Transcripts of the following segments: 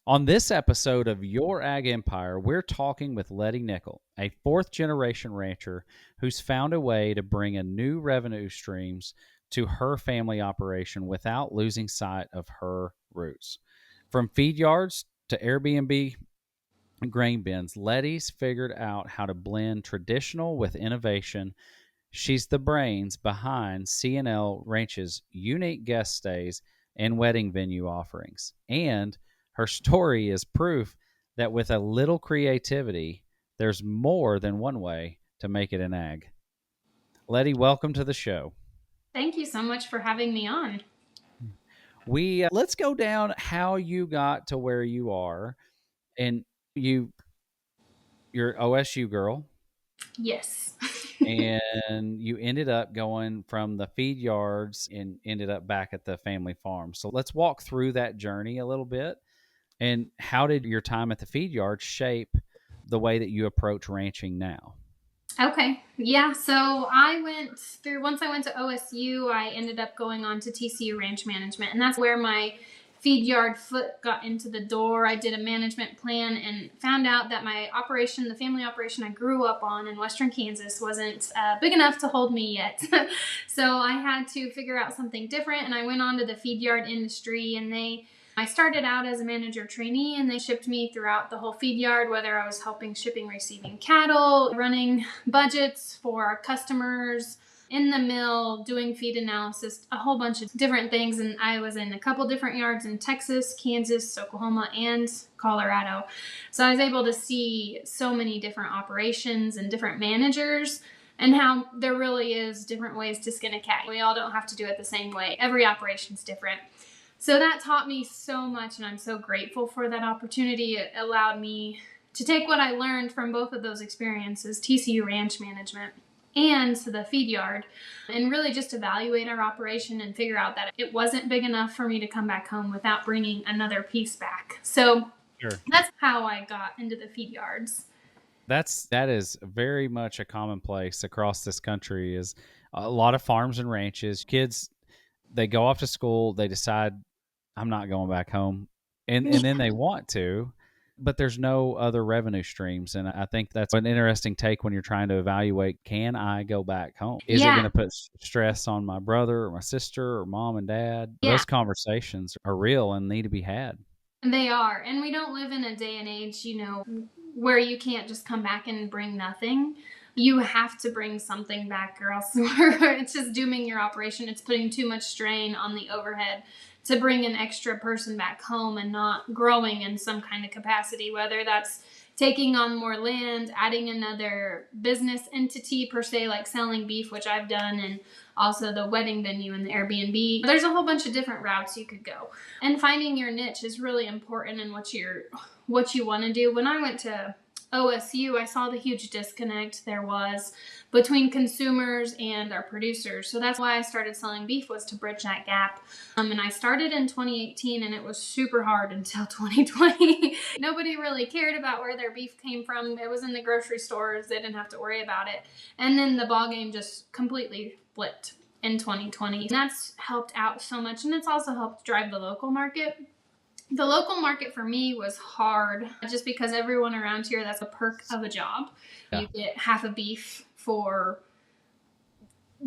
On this episode of Your Ag Empire, we're talking with Lettie Nickell, a fourth-generation rancher who's found a way to bring in new revenue streams to her family operation without losing sight of her roots. From feed yards to Airbnb grain bins, Lettie's figured out how to blend traditional with innovation. She's the brains behind C&L Ranch's unique guest stays and wedding venue offerings. And her story is proof that with a little creativity, there's more than one way to make it an ag. Letty, welcome to the show. Thank you so much for having me on. Let's go down how you got to where you are, and you're OSU girl. Yes. And you ended up going from the feed yards and ended up back at the family farm. So let's walk through that journey a little bit. And how did your time at the feed yard shape the way that you approach ranching now? Okay. Yeah. So once I went to OSU, I ended up going on to TCU Ranch Management. And that's where my feed yard foot got into the door. I did a management plan and found out that my operation, the family operation I grew up on in Western Kansas, wasn't big enough to hold me yet. So I had to figure out something different. And I went on to the feed yard industry, and I started out as a manager trainee, and they shipped me throughout the whole feed yard, whether I was helping shipping, receiving cattle, running budgets for customers, in the mill, doing feed analysis, a whole bunch of different things. And I was in a couple different yards in Texas, Kansas, Oklahoma, and Colorado. So I was able to see so many different operations and different managers, and how there really is different ways to skin a cat. We all don't have to do it the same way. Every operation's different. So that taught me so much, and I'm so grateful for that opportunity. It allowed me to take what I learned from both of those experiences, TCU Ranch Management and the feed yard, and really just evaluate our operation and figure out that it wasn't big enough for me to come back home without bringing another piece back. So That's how I got into the feed yards. That is very much a commonplace across this country. Is a lot of farms and ranches. Kids, they go off to school, they decide I'm not going back home, and then they want to, but there's no other revenue streams. And I think that's an interesting take when you're trying to evaluate, can I go back home? Is it going to put stress on my brother or my sister or mom and dad? Those conversations are real and need to be had. They are. And we don't live in a day and age, where you can't just come back and bring nothing. You have to bring something back, or else it's just dooming your operation. It's putting too much strain on the overhead to bring an extra person back home and not growing in some kind of capacity, whether that's taking on more land, adding another business entity per se, like selling beef, which I've done, and also the wedding venue and the Airbnb. There's a whole bunch of different routes you could go. And finding your niche is really important in what you want to do. When I went to OSU, I saw the huge disconnect there was between consumers and our producers. So that's why I started selling beef, was to bridge that gap. And I started in 2018, and it was super hard until 2020. Nobody really cared about where their beef came from. It was in the grocery stores. They didn't have to worry about it. And then the ballgame just completely flipped in 2020. And that's helped out so much. And it's also helped drive the local market. The local market for me was hard, just because everyone around here, that's a perk of a job. Yeah. You get half a beef for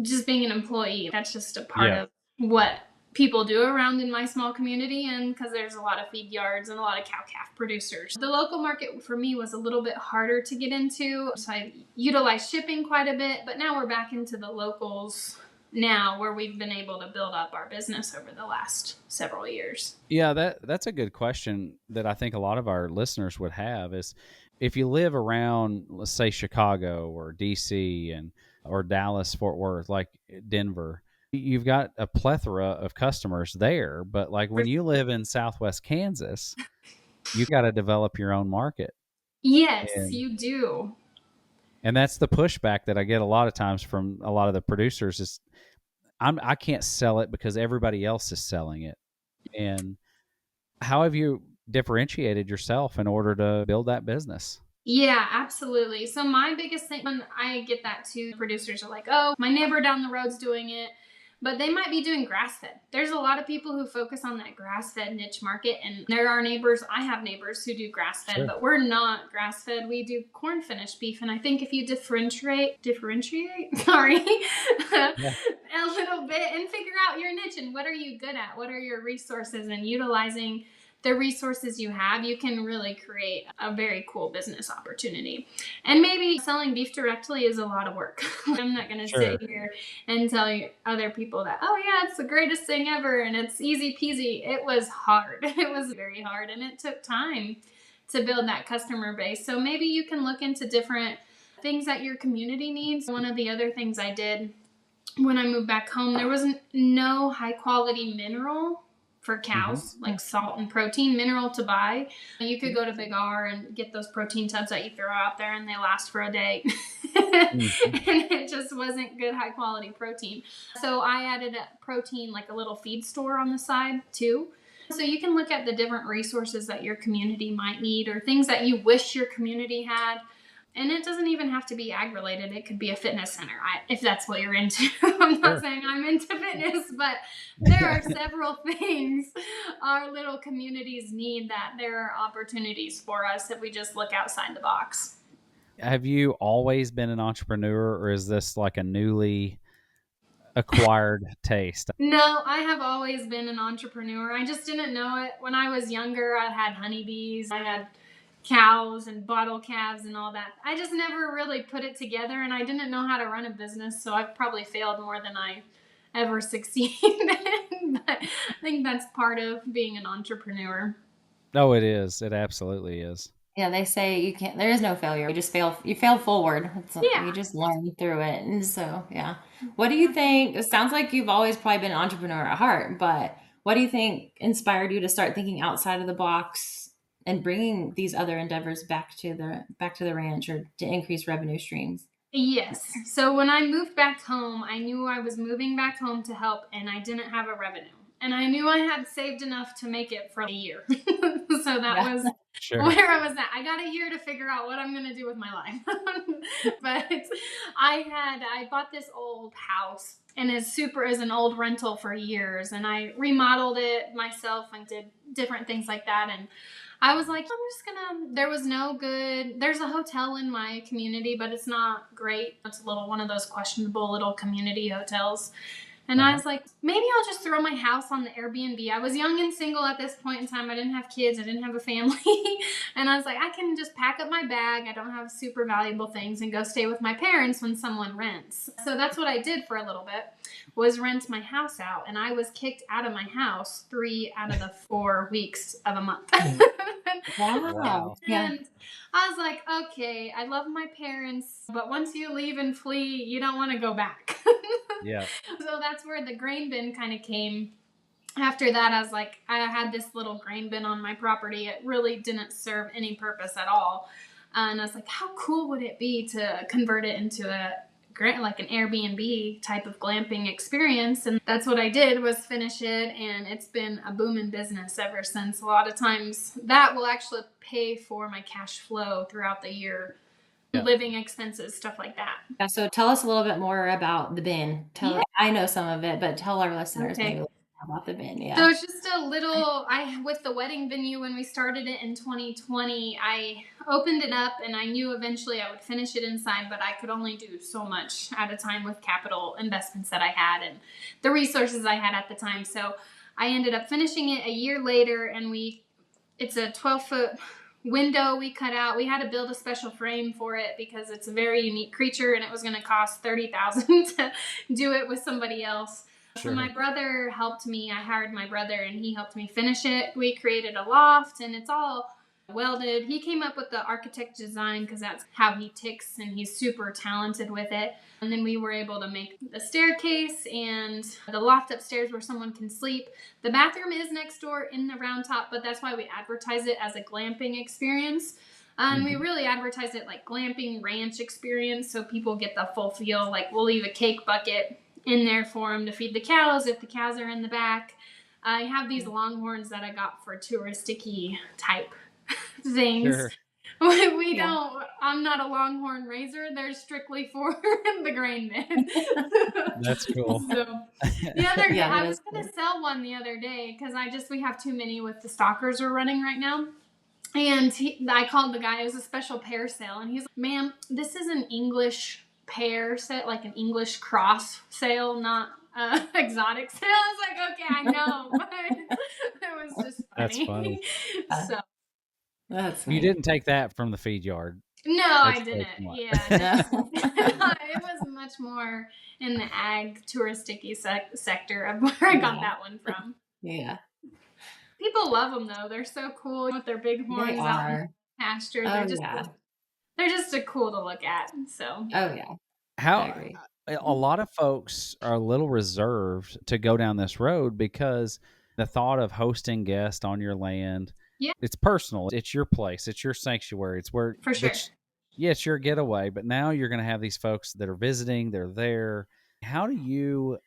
just being an employee. That's just a part of what people do around in my small community, and because there's a lot of feed yards and a lot of cow-calf producers. The local market for me was a little bit harder to get into, so I utilized shipping quite a bit, but now we're back into the locals now, where we've been able to build up our business over the last several years. Yeah, that's a good question that I think a lot of our listeners would have is, if you live around, let's say, Chicago or DC or Dallas, Fort Worth, like Denver, you've got a plethora of customers there. But like when you live in Southwest Kansas, you got to develop your own market. Yes, you do. And that's the pushback that I get a lot of times from a lot of the producers is, I can't sell it because everybody else is selling it. And how have you differentiated yourself in order to build that business? Yeah, absolutely. So my biggest thing, when I get that too, producers are like, oh, my neighbor down the road's doing it. but they might be doing grass-fed. There's a lot of people who focus on that grass-fed niche market, and there are neighbors. I have neighbors who do grass-fed, Sure. but we're not grass-fed. We do corn-finished beef, and I think if you differentiate, sorry, Yeah. a little bit and figure out your niche and what are you good at, what are your resources, and utilizing the resources you have, you can really create a very cool business opportunity. And maybe selling beef directly is a lot of work. I'm not going to Sure. sit here and tell you other people that, oh yeah, it's the greatest thing ever and it's easy peasy. It was hard. It was very hard, and it took time to build that customer base. So maybe you can look into different things that your community needs. One of the other things I did when I moved back home, there was no high quality mineral for cows, like salt and protein mineral to buy. You could go to Big R and get those protein tubs that you throw out there and they last for a day. And it just wasn't good high quality protein. So I added a protein, like a little feed store on the side too. So you can look at the different resources that your community might need or things that you wish your community had. And it doesn't even have to be ag related. It could be a fitness center, if that's what you're into. I'm not saying I'm into fitness, but there are several things our little communities need that there are opportunities for us if we just look outside the box. Have you always been an entrepreneur, or is this like a newly acquired taste? No, I have always been an entrepreneur. I just didn't know it. When I was younger, I had honeybees. I had cows and bottle calves and all that. I just never really put it together, and I didn't know how to run a business, so I've probably failed more than I ever succeeded in. But I think that's part of being an entrepreneur. No, it is. It absolutely is. Yeah, they say you can't, there is no failure. You just fail, you fail forward. Yeah. You just learn through it. And so, yeah. What do you think? It sounds like you've always probably been an entrepreneur at heart, but what do you think inspired you to start thinking outside of the box and bringing these other endeavors back to the ranch or to increase revenue streams? Yes. So when I moved back home, I knew I was moving back home to help, and I didn't have a revenue. And I knew I had saved enough to make it for a year. So that was where I was at. I got a year to figure out what I'm going to do with my life. But I bought this old house, and it's super as an old rental for years. And I remodeled it myself and did different things like that. And I was like, there's a hotel in my community, but it's not great. It's one of those questionable little community hotels. And I was like, maybe I'll just throw my house on the Airbnb. I was young and single at this point in time. I didn't have kids. I didn't have a family. And I was like, I can just pack up my bag. I don't have super valuable things and go stay with my parents when someone rents. So that's what I did for a little bit, was rent my house out. And I was kicked out of my house 3 out of the 4 weeks of a month. Wow. Yeah. And I was like, okay, I love my parents, but once you leave and flee, you don't want to go back. Yeah. So that's where the grain bin kind of came. After that, I was like, I had this little grain bin on my property. It really didn't serve any purpose at all. And I was like, how cool would it be to convert it into like an Airbnb type of glamping experience? And that's what I did, was finish it, and it's been a booming business ever since. A lot of times that will actually pay for my cash flow throughout the year. Yeah. Living expenses, stuff like that. Yeah, so tell us a little bit more about the bin. I know some of it, but tell our listeners maybe about the bin. Yeah. So it's just a little, with the wedding venue, when we started it in 2020, I opened it up and I knew eventually I would finish it inside, but I could only do so much at a time with capital investments that I had and the resources I had at the time. So I ended up finishing it a year later, and it's a 12-foot window we cut out. We had to build a special frame for it because it's a very unique creature, and it was going to cost $30,000 to do it with somebody else. Sure. So my brother helped me. I hired my brother, and he helped me finish it. We created a loft, and it's all welded. He came up with the architect design because that's how he ticks, and he's super talented with it. And then we were able to make the staircase and the loft upstairs where someone can sleep. The bathroom is next door in the round top, but that's why we advertise it as a glamping experience. And we really advertise it like glamping ranch experience, so people get the full feel. Like, we'll leave a cake bucket in there for them to feed the cows if the cows are in the back. I have these longhorns that I got for touristic-y type things. Sure. We Yeah. don't, I'm not a Longhorn raiser. They're strictly for the grain bin. That's cool. So the other day, Yeah, that I was is going cool. to sell one the other day because we have too many with the stalkers we're running right now. And I called the guy. It was a special pair sale. And he's like, ma'am, this is an English pair set, like an English cross sale, not exotic sale. I was like, okay, I know. But it was just That's funny. funny. So, That's You funny. didn't take that from the feed yard. no, I That's didn't. way too much. Yeah, No. it was much more in the ag touristic sector of where I got Yeah. that one from. Yeah. People love them though. They're so cool with their big They horns out in the are. pasture. Oh yeah. They're just a cool to look at. So Oh yeah. I How agree. a lot of folks are a little reserved to go down this road because the thought of hosting guests on your land, yeah, it's personal. It's your place. It's your sanctuary. It's where for sure. yeah, it's your getaway, but now you're going to have these folks that are visiting, they're there. How do you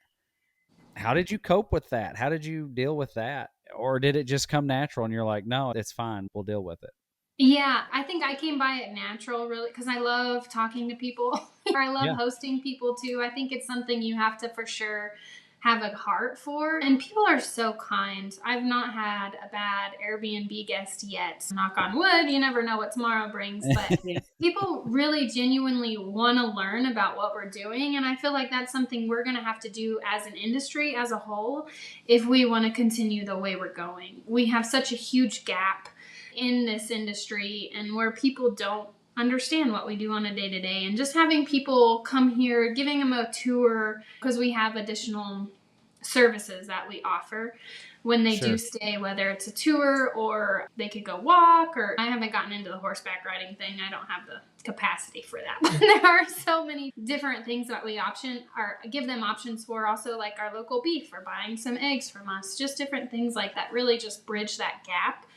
how did you cope with that? How did you deal with that? Or did it just come natural and you're like, "No, it's fine. We'll deal with it." Yeah, I think I came by it natural, really, because I love talking to people. Or I love Yeah. hosting people too. I think it's something you have to for sure have a heart for. And people are so kind. I've not had a bad Airbnb guest yet. Knock on wood, you never know what tomorrow brings. But Yeah. people really genuinely want to learn about what we're doing. And I feel like that's something we're going to have to do as an industry as a whole if we want to continue the way we're going. We have such a huge gap in this industry and where people don't understand what we do on a day-to-day, and just having people come here, giving them a tour, because we have additional services that we offer when they do stay, whether it's a tour or they could go walk, or I haven't gotten into the horseback riding thing. I don't have the capacity for that. But there are so many different things that we give them options for, also like our local beef or buying some eggs from us, just different things like that really just bridge that gap.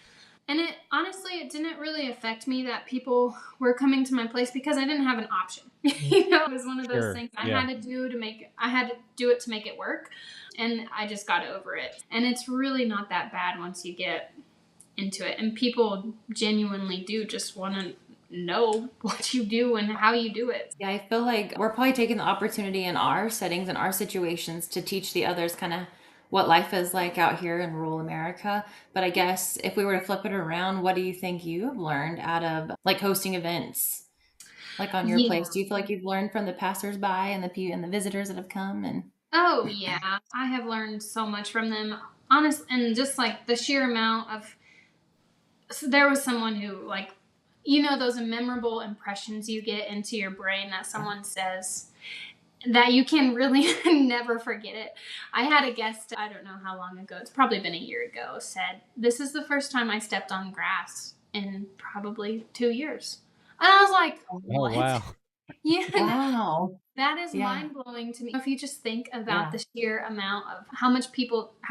And it didn't really affect me that people were coming to my place because I didn't have an option. It was one of those things I had to do it to make it work. And I just got over it. And it's really not that bad once you get into it. And people genuinely do just want to know what you do and how you do it. Yeah, I feel like we're probably taking the opportunity in our settings and our situations to teach the others kind of what life is like out here in rural America. But I guess if we were to flip it around, what do you think you've learned out of like hosting events, like on your Yeah. place? Do you feel like you've learned from the passersby and the visitors that have come? And Oh, yeah. I have learned so much from them. Honest, and just like the sheer amount of. So there was someone who, like, those memorable impressions you get into your brain that someone says that you can really never forget it. I had a guest, I don't know how long ago, it's probably been a year ago, said, "This is the first time I stepped on grass in probably 2 years." And I was like, Oh, what? wow. Yeah, wow. that is Yeah. mind blowing to me. If you just think about Yeah. the sheer amount of how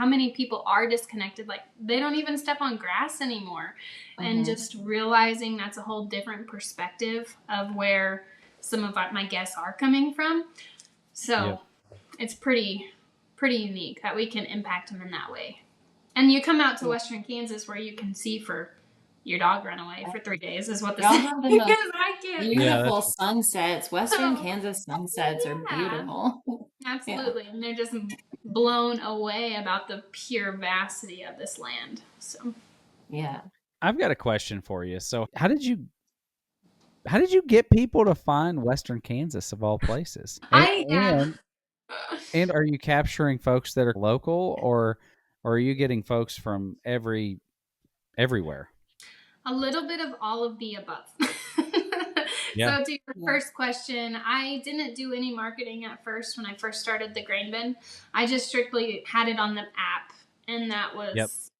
many people are disconnected, like they don't even step on grass anymore, and just realizing that's a whole different perspective of where some of my guests are coming from. So it's pretty unique that we can impact them in that way. And you come out to Western Kansas where you can see for your dog run away for 3 days is what this Y'all is. have the most Because I can't. beautiful sunsets. Western Oh, Kansas sunsets are beautiful. absolutely. And they're just blown away about the pure vastity of this land. So Yeah. I've got a question for you. So, how did you get people to find Western Kansas of all places? And are you capturing folks that are local, or are you getting folks from everywhere? a little bit of all of the above. Yeah. So to your first question, I didn't do any marketing at first when I first started the grain bin. I just strictly had it on the app, and that was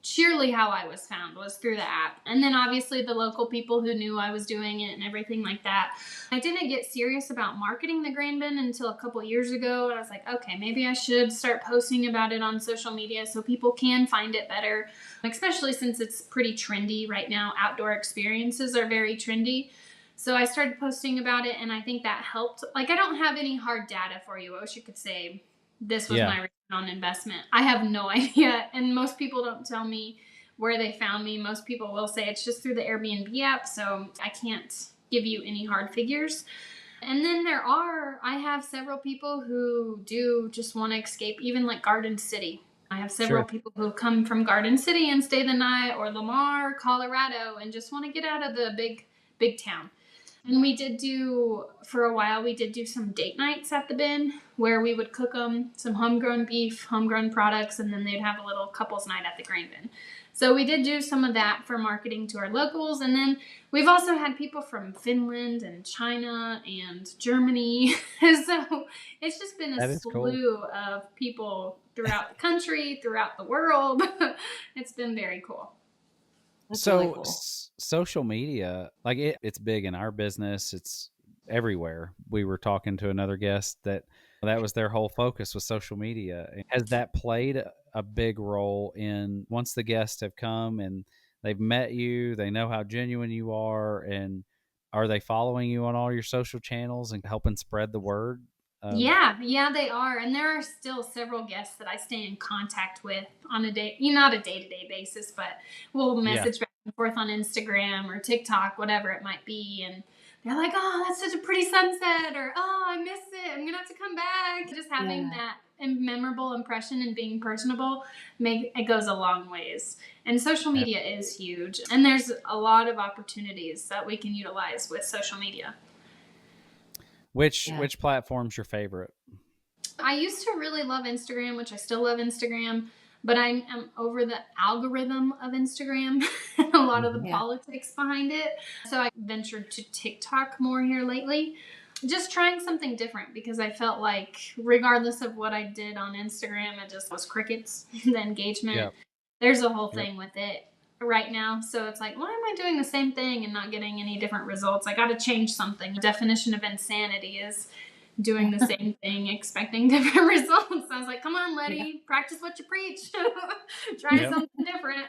sheerly how I was found, was through the app. And then obviously the local people who knew I was doing it and everything like that. I didn't get serious about marketing the grain bin until a couple years ago. I was like, okay, maybe I should start posting about it on social media so people can find it better, especially since it's pretty trendy right now. Outdoor experiences are very trendy. So I started posting about it, and I think that helped. Like, I don't have any hard data for you. I wish you could say this was my return on investment. I have no idea, and most people don't tell me where they found me. Most people will say it's just through the Airbnb app, so I can't give you any hard figures. And then I have several people who do just want to escape, even like Garden City. I have several people who come from Garden City and stay the night, or Lamar, Colorado, and just want to get out of the big town. And for a while, we did do some date nights at the bin where we would cook them some homegrown beef, homegrown products, and then they'd have a little couples night at the grain bin. So we did do some of that for marketing to our locals. And then we've also had people from Finland and China and Germany. So it's just been a slew of people throughout the country, throughout the world. It's been very cool. That's so really cool. Social media, like it's big in our business. It's everywhere. We were talking to another guest that was their whole focus was social media. Has that played a big role in once the guests have come and they've met you, they know how genuine you are, and are they following you on all your social channels and helping spread the word? Yeah, they are. And there are still several guests that I stay in contact with on not a day-to-day basis, but we'll message back and forth on Instagram or TikTok, whatever it might be. And they're like, oh, that's such a pretty sunset, or, oh, I miss it, I'm going to have to come back. Just having that memorable impression and being personable, it goes a long ways. And social media is huge. And there's a lot of opportunities that we can utilize with social media. Which platform's your favorite? I used to really love Instagram, which I still love Instagram, but I'm over the algorithm of Instagram and a lot of the politics behind it. So I ventured to TikTok more here lately, just trying something different because I felt like regardless of what I did on Instagram, it just was crickets, the engagement. Yep. There's a whole thing with it right now. So it's like, why am I doing the same thing and not getting any different results? I got to change something. The definition of insanity is doing the same thing, expecting different results. I was like, come on, Letty, practice what you preach. Try something different.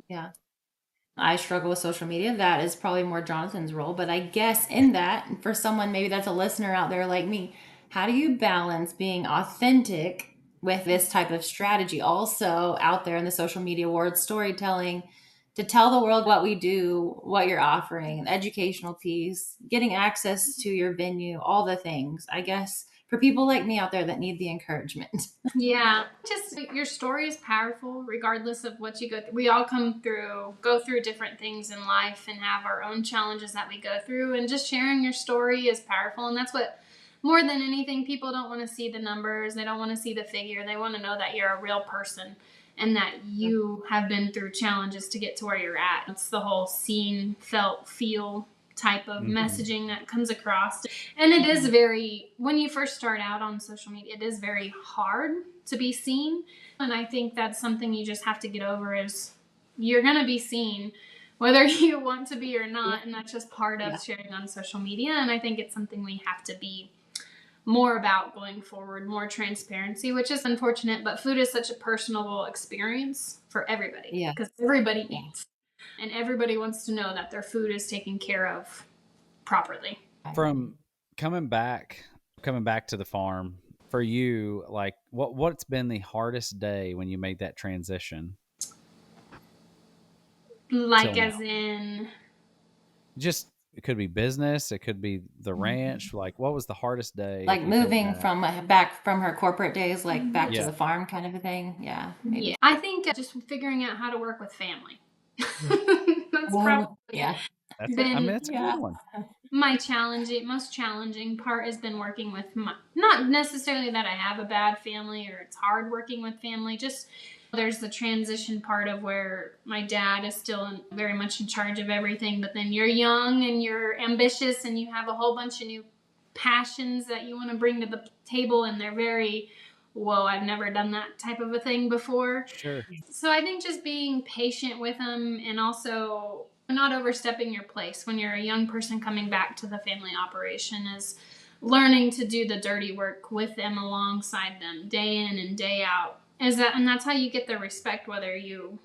Yeah. I struggle with social media. That is probably more Jonathan's role. But I guess in that, for someone maybe that's a listener out there like me, how do you balance being authentic with this type of strategy also out there in the social media world, storytelling, to tell the world what we do, what you're offering, the educational piece, getting access to your venue, all the things, I guess, for people like me out there that need the encouragement. Yeah, just your story is powerful regardless of what you go through. We all go through different things in life and have our own challenges that we go through, and just sharing your story is powerful. And that's what, more than anything, people don't want to see the numbers. They don't want to see the figure. They want to know that you're a real person and that you have been through challenges to get to where you're at. It's the whole seen, felt, feel type of messaging that comes across. And it is when you first start out on social media, it is very hard to be seen. And I think that's something you just have to get over, is you're going to be seen whether you want to be or not. And that's just part of sharing on social media. And I think it's something we have to be more about going forward, more transparency, which is unfortunate, but food is such a personable experience for everybody because everybody eats and everybody wants to know that their food is taken care of properly. From coming back to the farm for you, like what's been the hardest day when you made that transition? Like as in just, it could be business, it could be the ranch. Like, what was the hardest day? Like moving back from her corporate days, like back to the farm kind of a thing. Yeah. Maybe. Yeah. I think just figuring out how to work with family. That's probably that's a good one. My most challenging part has been working with not necessarily that I have a bad family or it's hard working with family, just there's the transition part of where my dad is still very much in charge of everything, but then you're young and you're ambitious and you have a whole bunch of new passions that you want to bring to the table, and they're very, whoa, I've never done that type of a thing before. Sure. So I think just being patient with them and also not overstepping your place when you're a young person coming back to the family operation is learning to do the dirty work with them, alongside them, day in and day out. And that's how you get their respect, whether you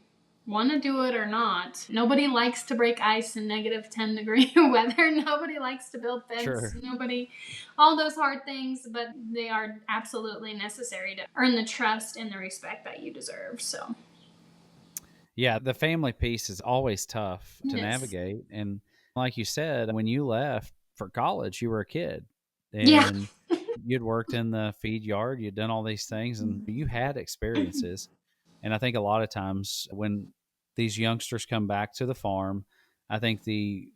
want to do it or not. Nobody likes to break ice in -10-degree weather. Nobody likes to build fence. Sure. All those hard things, but they are absolutely necessary to earn the trust and the respect that you deserve. So Yeah, the family piece is always tough to Yes. navigate. And like you said, when you left for college, you were a kid Yeah. and you'd worked in the feed yard, you'd done all these things, and you had experiences. And I think a lot of times when these youngsters come back to the farm, I think the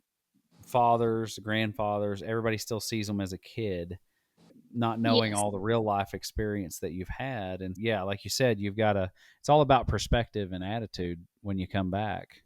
fathers, grandfathers, everybody still sees them as a kid, not knowing Yes. all the real life experience that you've had. And yeah, like you said, it's all about perspective and attitude when you come back.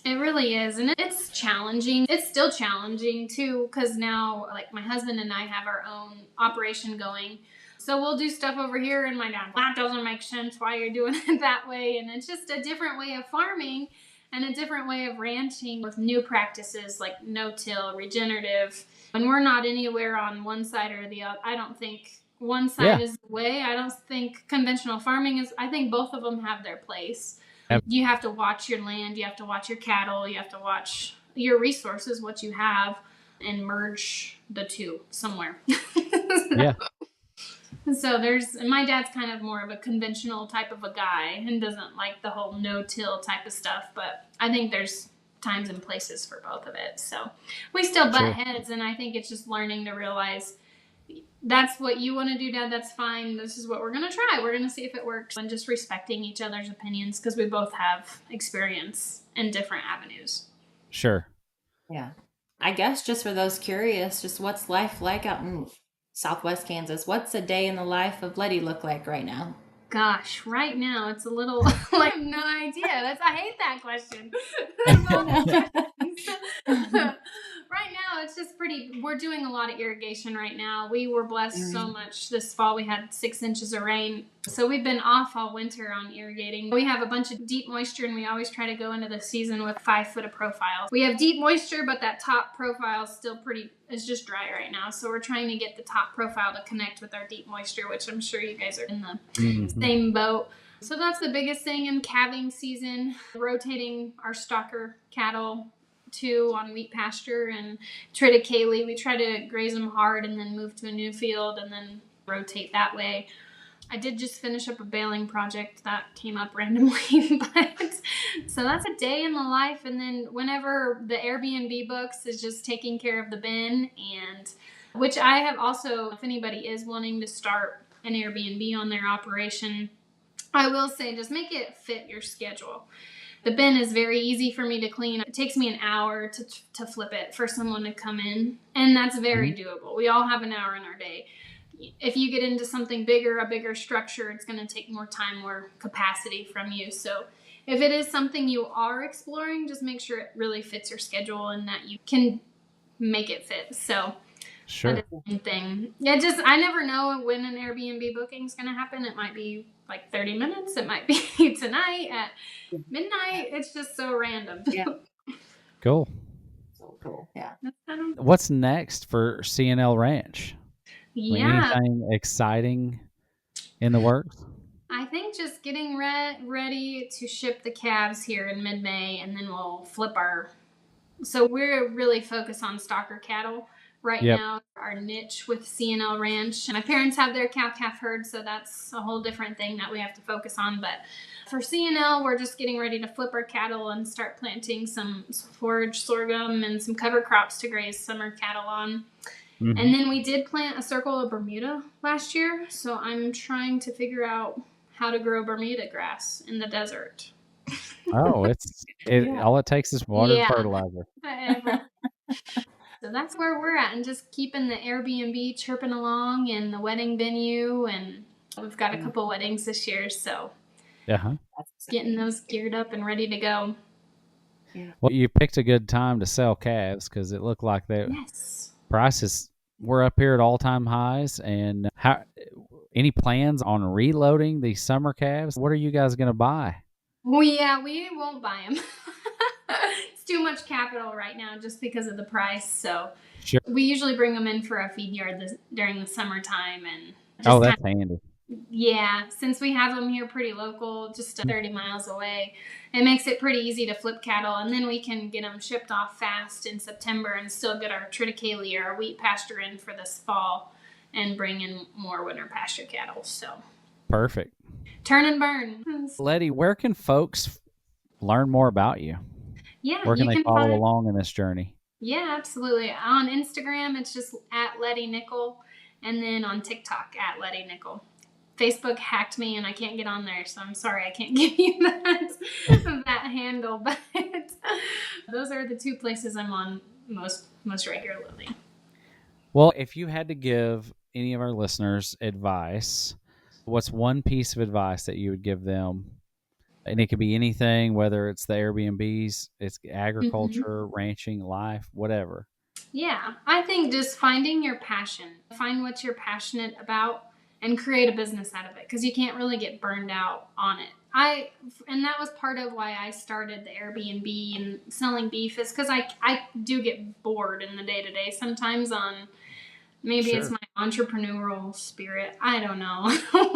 It really is. And it's challenging. It's still challenging too, because now, like, my husband and I have our own operation going. So we'll do stuff over here, and my dad, that doesn't make sense why you're doing it that way. And it's just a different way of farming and a different way of ranching with new practices like no-till, regenerative. And we're not anywhere on one side or the other. I don't think one side Yeah. is the way. I don't think conventional farming is. I think both of them have their place. You have to watch your land, you have to watch your cattle, you have to watch your resources, what you have, and merge the two somewhere. Yeah. So my dad's kind of more of a conventional type of a guy and doesn't like the whole no-till type of stuff, but I think there's times and places for both of it. So we still butt Sure. heads, and I think it's just learning to realize that's what you want to do, Dad. That's fine. This is what we're going to try. We're going to see if it works. And just respecting each other's opinions because we both have experience in different avenues. Sure. Yeah. I guess just for those curious, just what's life like out in Southwest Kansas? What's a day in the life of Letty look like right now? Gosh, right now it's a little like I have no idea. I hate that question. Right now it's just we're doing a lot of irrigation right now. We were blessed so much this fall. We had 6 inches of rain. So we've been off all winter on irrigating. We have a bunch of deep moisture, and we always try to go into the season with 5 foot of profiles. We have deep moisture, but that top profile is still it's just dry right now. So we're trying to get the top profile to connect with our deep moisture, which I'm sure you guys are in the same boat. So that's the biggest thing in calving season, rotating our stocker cattle too on wheat pasture and triticale. We try to graze them hard and then move to a new field and then rotate that way. I did just finish up a baling project that came up randomly, but so that's a day in the life. And then whenever the Airbnb books is just taking care of the bin, and which I have also, if anybody is wanting to start an Airbnb on their operation, I will say just make it fit your schedule. The bin is very easy for me to clean. It takes me an hour to flip it for someone to come in, and that's very doable. We all have an hour in our day. If you get into something bigger, a bigger structure, it's going to take more time, more capacity from you. So if it is something you are exploring, just make sure it really fits your schedule and that you can make it fit. So Sure. that is the same thing. Yeah, I never know when an Airbnb booking is going to happen. It might be like 30 minutes. It might be tonight at midnight. It's just so random. Yeah. Cool. So cool. Yeah. What's next for CNL Ranch? Yeah. Anything exciting in the works? I think just getting ready to ship the calves here in mid-May, and then we'll flip so we're really focused on stocker cattle right now, our niche with CNL Ranch. My parents have their cow-calf herd, so that's a whole different thing that we have to focus on. But for CNL, we're just getting ready to flip our cattle and start planting some forage sorghum and some cover crops to graze summer cattle on. And then we did plant a circle of Bermuda last year, so I'm trying to figure out how to grow Bermuda grass in the desert. Oh, all it takes is water and fertilizer. So that's where we're at, and just keeping the Airbnb chirping along and the wedding venue, and we've got a couple weddings this year, so getting those geared up and ready to go. Yeah. Well, you picked a good time to sell calves because it looked like prices were up here at all-time highs. And any plans on reloading these summer calves? What are you guys going to buy? Well, yeah, we won't buy them. It's too much capital right now just because of the price. So we usually bring them in for a feed yard during the summertime. And that's handy. Yeah, since we have them here pretty local, just 30 miles away, it makes it pretty easy to flip cattle. And then we can get them shipped off fast in September and still get our triticale or our wheat pasture in for this fall and bring in more winter pasture cattle. So perfect. Turn and burn. Letty, where can folks learn more about you? Yeah, Where can you they can follow find. along in this journey? Yeah, absolutely. On Instagram, it's just at Lettie Nickell, and then on TikTok at Lettie Nickell. Facebook hacked me and I can't get on there, so I'm sorry I can't give you that handle. But those are the two places I'm on most regularly. Well, if you had to give any of our listeners advice, what's one piece of advice that you would give them? And it could be anything, whether it's the Airbnbs, it's Mm-hmm. agriculture, ranching, life, whatever. Yeah, I think just finding your passion, find what you're passionate about, and create a business out of it because you can't really get burned out on it. And that was part of why I started the Airbnb and selling beef is because I do get bored in the day to day sometimes on maybe it's Sure. my entrepreneurial spirit. I don't know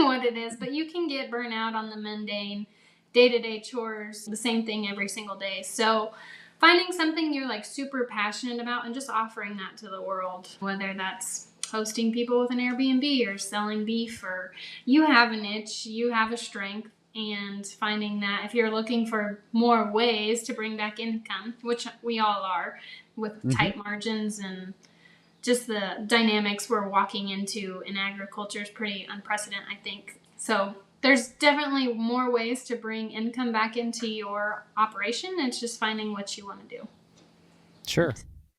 what it is, but you can get burnt out on the mundane day to day chores, the same thing every single day. So finding something you're like super passionate about and just offering that to the world, whether that's hosting people with an Airbnb or selling beef, or you have a niche, you have a strength, and finding that if you're looking for more ways to bring back income, which we all are with Mm-hmm. tight margins and just the dynamics we're walking into in agriculture is pretty unprecedented, I think. So there's definitely more ways to bring income back into your operation. It's just finding what you want to do. Sure.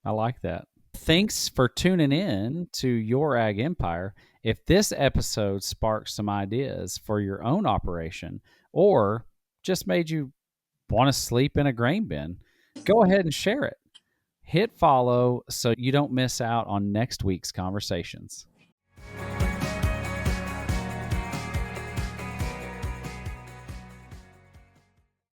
I like that. Thanks for tuning in to Your Ag Empire. If this episode sparks some ideas for your own operation or just made you want to sleep in a grain bin, go ahead and share it. Hit follow so you don't miss out on next week's conversations.